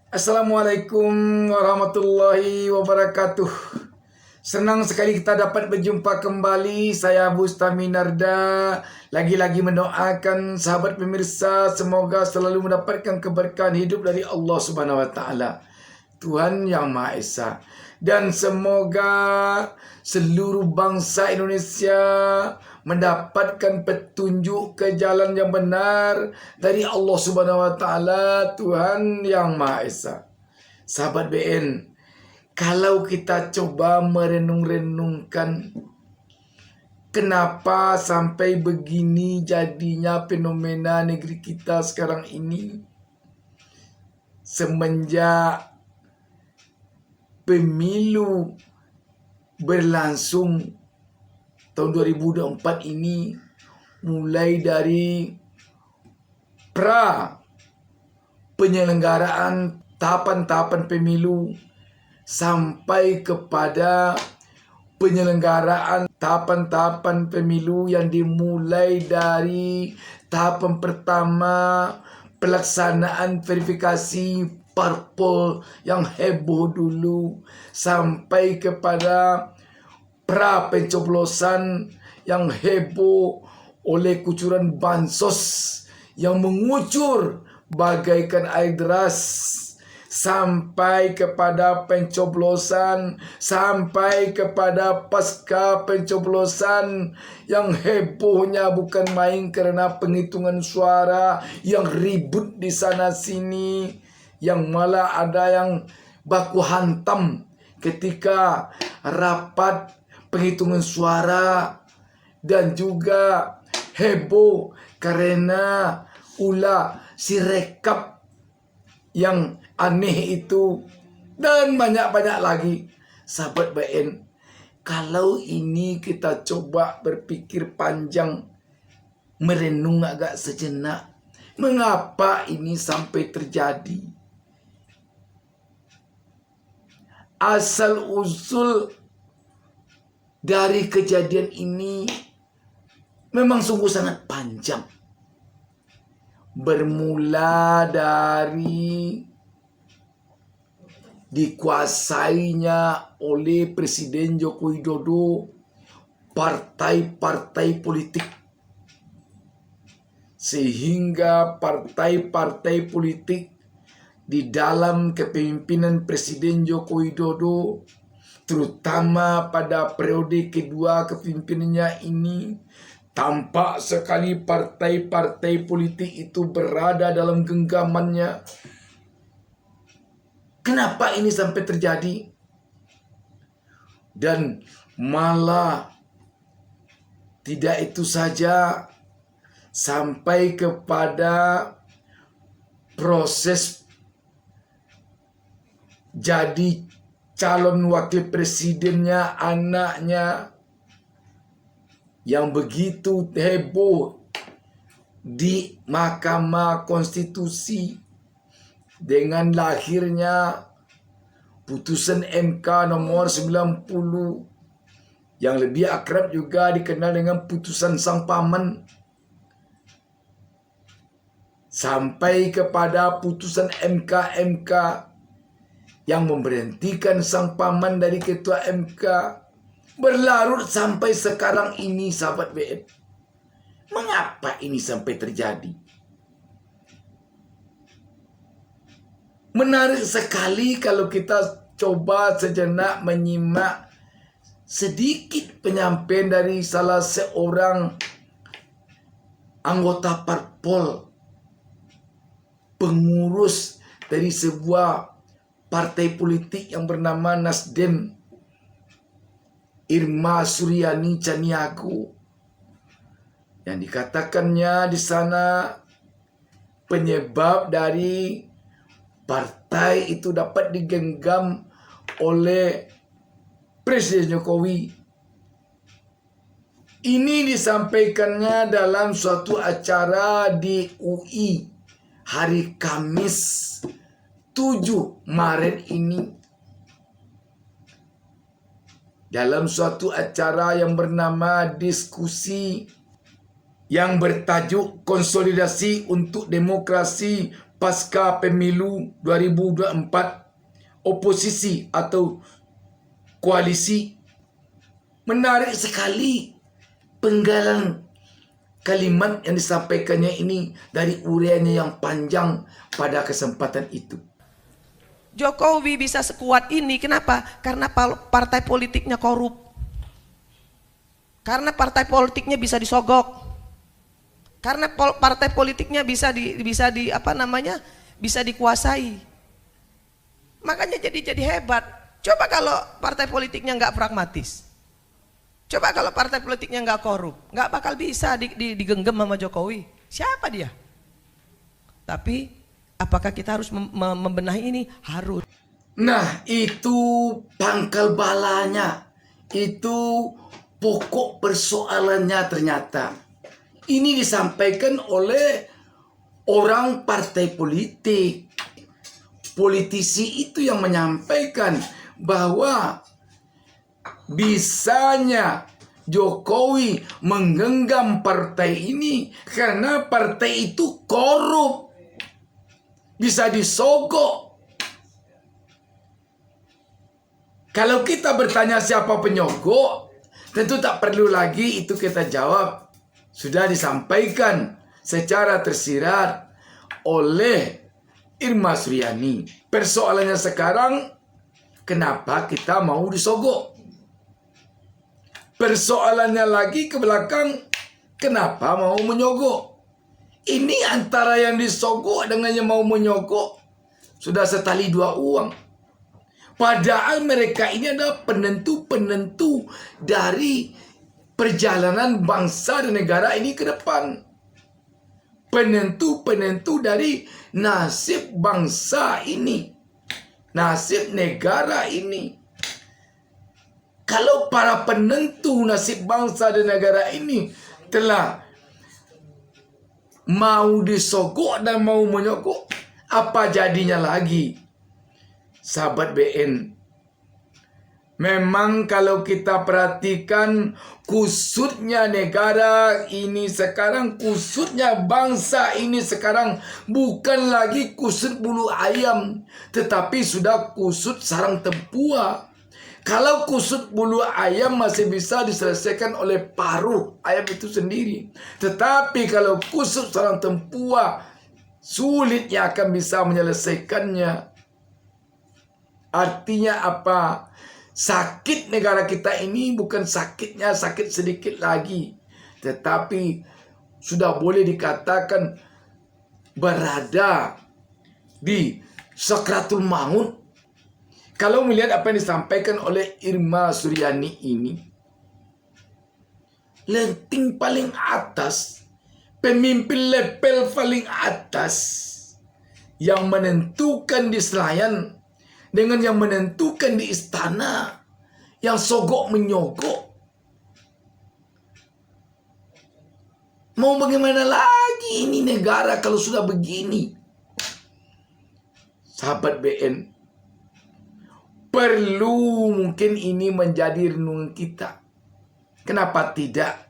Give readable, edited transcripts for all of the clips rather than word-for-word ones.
Assalamualaikum warahmatullahi wabarakatuh. Senang sekali kita dapat berjumpa kembali. Saya Bustami Narda. Lagi-lagi mendoakan sahabat pemirsa semoga selalu mendapatkan keberkahan hidup dari Allah Subhanahu wa taala, Tuhan Yang Maha Esa. Dan semoga seluruh bangsa Indonesia mendapatkan petunjuk ke jalan yang benar dari Allah Subhanahu wa taala, Tuhan Yang Maha Esa. Sahabat BN, kalau kita coba merenung-renungkan kenapa sampai begini jadinya fenomena negeri kita sekarang ini, semenjak pemilu berlangsung tahun 2024 ini, mulai dari pra penyelenggaraan tahapan-tahapan pemilu sampai kepada penyelenggaraan tahapan-tahapan pemilu yang dimulai dari tahapan pertama pelaksanaan verifikasi parpol yang heboh dulu, sampai kepada pra pencoblosan yang heboh oleh kucuran bansos yang mengucur bagaikan air deras, sampai kepada pencoblosan, sampai kepada pasca pencoblosan yang hebohnya bukan main karena penghitungan suara yang ribut di sana sini, yang malah ada yang baku hantam ketika rapat penghitungan suara, dan juga heboh karena ulah si rekap yang aneh itu, dan banyak-banyak lagi. Sahabat BN, kalau ini kita coba berpikir panjang, merenung agak sejenak, mengapa ini sampai terjadi? Asal usul dari kejadian ini memang sungguh sangat panjang. Bermula dari dikuasainya oleh Presiden Joko Widodo partai-partai politik, sehingga partai-partai politik di dalam kepemimpinan Presiden Joko Widodo, terutama pada periode kedua kepemimpinannya ini, tampak sekali partai-partai politik itu berada dalam genggamannya. Kenapa ini sampai terjadi? Dan malah tidak itu saja, sampai kepada proses jadi calon wakil presidennya anaknya yang begitu heboh di Mahkamah Konstitusi dengan lahirnya putusan MK nomor 90 yang lebih akrab juga dikenal dengan putusan Sang Paman, sampai kepada putusan MK yang memberhentikan Sang Paman dari ketua MK, berlarut sampai sekarang ini. Sahabat BN, mengapa ini sampai terjadi? Menarik sekali kalau kita coba sejenak menyimak sedikit penyampaian dari salah seorang anggota parpol, pengurus dari sebuah partai politik yang bernama Nasdem, Irma Suryani Chaniago, yang dikatakannya di sana penyebab dari partai itu dapat digenggam oleh Presiden Jokowi. Ini disampaikannya dalam suatu acara di UI hari Kamis 7 Maret ini, dalam suatu acara yang bernama diskusi yang bertajuk Konsolidasi untuk Demokrasi pasca pemilu 2024, oposisi atau koalisi menarik sekali penggalan kalimat yang disampaikannya ini dari uraiannya yang panjang pada kesempatan itu. Jokowi bisa sekuat ini, kenapa? Karena partai politiknya korup. Karena partai politiknya bisa disogok. Karena partai politiknya bisa dikuasai. Makanya jadi hebat. Coba kalau partai politiknya nggak pragmatis. Coba kalau partai politiknya nggak korup, nggak bakal bisa digenggam sama Jokowi. Siapa dia? Tapi apakah kita harus membenahi ini? Harus. Nah, itu pangkal balanya. Itu pokok persoalannya ternyata. Ini disampaikan oleh orang partai politik. Politisi itu yang menyampaikan bahwa bisanya Jokowi menggenggam partai ini karena partai itu korup, bisa disogok. Kalau kita bertanya siapa penyogok, tentu tak perlu lagi itu kita jawab. Sudah disampaikan secara tersirat oleh Irma Suryani. Persoalannya sekarang, kenapa kita mau disogok? Persoalannya lagi ke belakang, kenapa mau menyogok? Ini antara yang disogok dengan yang mau menyogok sudah setali dua uang. Padahal mereka ini adalah penentu-penentu dari perjalanan bangsa dan negara ini ke depan. Penentu-penentu dari nasib bangsa ini, nasib negara ini. Kalau para penentu nasib bangsa dan negara ini telah mau disogok dan mau menyogok, apa jadinya lagi? Sahabat BN, memang kalau kita perhatikan kusutnya negara ini sekarang, kusutnya bangsa ini sekarang bukan lagi kusut bulu ayam, tetapi sudah kusut sarang tempua. Kalau kusut bulu ayam masih bisa diselesaikan oleh paruh ayam itu sendiri. Tetapi kalau kusut sarang tempua, sulitnya akan bisa menyelesaikannya. Artinya apa? Sakit negara kita ini bukan sakitnya sakit sedikit lagi, tetapi sudah boleh dikatakan berada di sakratul maut. Kalau melihat apa yang disampaikan oleh Irma Suryani ini, lenting paling atas, pemimpin level paling atas yang menentukan di Senayan dengan yang menentukan di istana, yang sogok menyogok. Mau bagaimana lagi ini negara kalau sudah begini? Sahabat BN, perlu mungkin ini menjadi renungan kita. Kenapa tidak?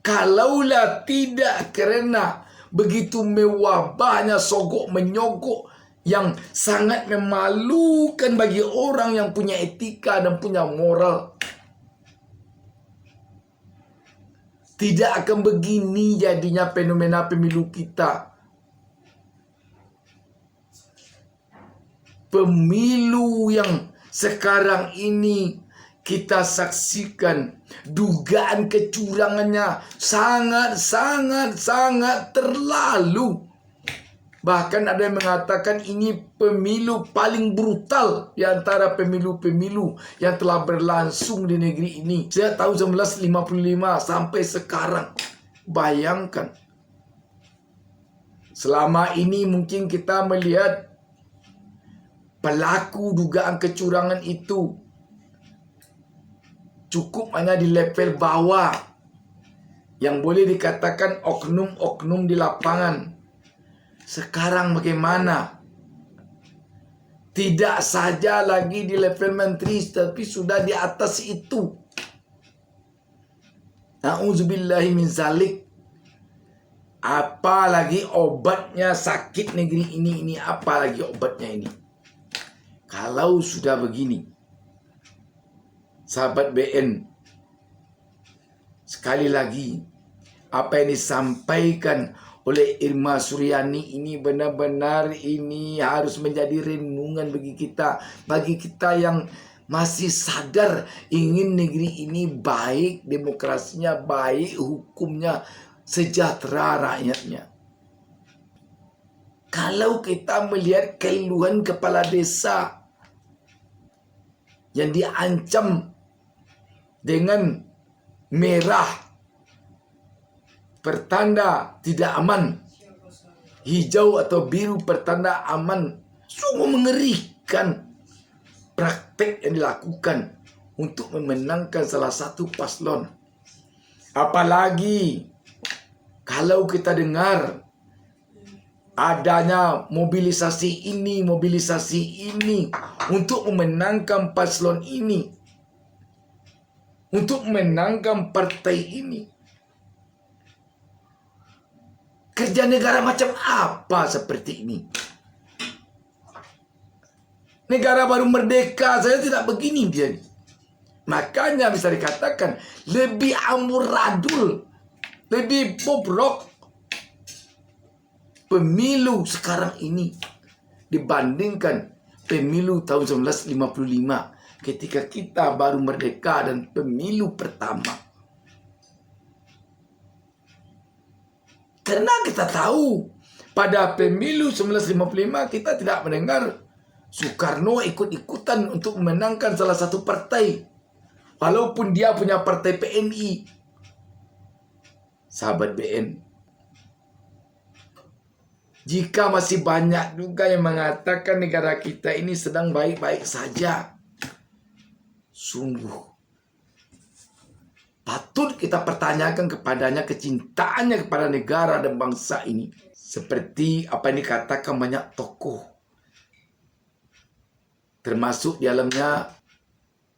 Kalaulah tidak karena begitu mewabahnya sogok menyogok yang sangat memalukan bagi orang yang punya etika dan punya moral, tidak akan begini jadinya fenomena pemilu kita. Pemilu yang sekarang ini kita saksikan, dugaan kecurangannya sangat terlalu. Bahkan ada yang mengatakan ini pemilu paling brutal di antara pemilu-pemilu yang telah berlangsung di negeri ini sejak tahun 1955 sampai sekarang. Bayangkan, selama ini mungkin kita melihat pelaku dugaan kecurangan itu cukup hanya di level bawah, yang boleh dikatakan oknum-oknum di lapangan. Sekarang bagaimana? Tidak saja lagi di level menteri, tapi sudah di atas itu. Na'udzubillahi min zalik. Apalagi obatnya sakit negeri ini apalagi obatnya ini. Kalau sudah begini, sahabat BN, sekali lagi apa yang disampaikan oleh Irma Suryani ini benar-benar ini harus menjadi renungan bagi kita yang masih sadar ingin negeri ini baik, demokrasinya baik, hukumnya sejahtera rakyatnya. Kalau kita melihat keluhan kepala desa yang diancam dengan merah pertanda tidak aman, hijau atau biru pertanda aman, sungguh mengerikan praktek yang dilakukan untuk memenangkan salah satu paslon. Apalagi kalau kita dengar adanya mobilisasi ini untuk memenangkan paslon ini, untuk memenangkan partai ini. Kerja negara macam apa seperti ini? Negara baru merdeka saya tidak begini dia. Makanya bisa dikatakan lebih amburadul, lebih bobrok pemilu sekarang ini dibandingkan pemilu tahun 1955 ketika kita baru merdeka dan pemilu pertama. Karena kita tahu pada pemilu 1955 kita tidak mendengar Soekarno ikut-ikutan untuk memenangkan salah satu partai. Walaupun dia punya partai PNI. Sahabat BN, jika masih banyak juga yang mengatakan negara kita ini sedang baik-baik saja, sungguh patut kita pertanyakan kepadanya kecintaannya kepada negara dan bangsa ini. Seperti apa yang dikatakan banyak tokoh, termasuk di dalamnya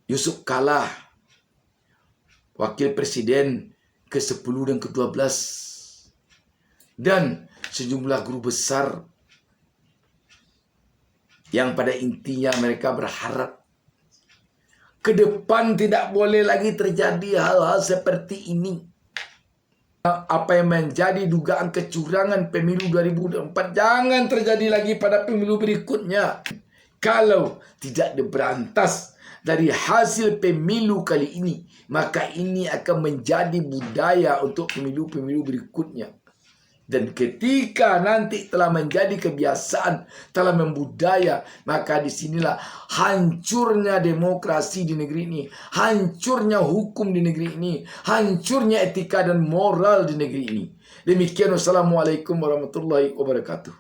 Yusuf Kala, Wakil Presiden ke-10 dan ke-12, dan sejumlah guru besar yang pada intinya mereka berharap ke depan tidak boleh lagi terjadi hal-hal seperti ini. Apa yang menjadi dugaan kecurangan pemilu 2024 jangan terjadi lagi pada pemilu berikutnya. Kalau tidak diberantas dari hasil pemilu kali ini, maka ini akan menjadi budaya untuk pemilu-pemilu berikutnya. Dan ketika nanti telah menjadi kebiasaan, telah membudaya, maka disinilah hancurnya demokrasi di negeri ini, hancurnya hukum di negeri ini, hancurnya etika dan moral di negeri ini. Demikian, wassalamualaikum warahmatullahi wabarakatuh.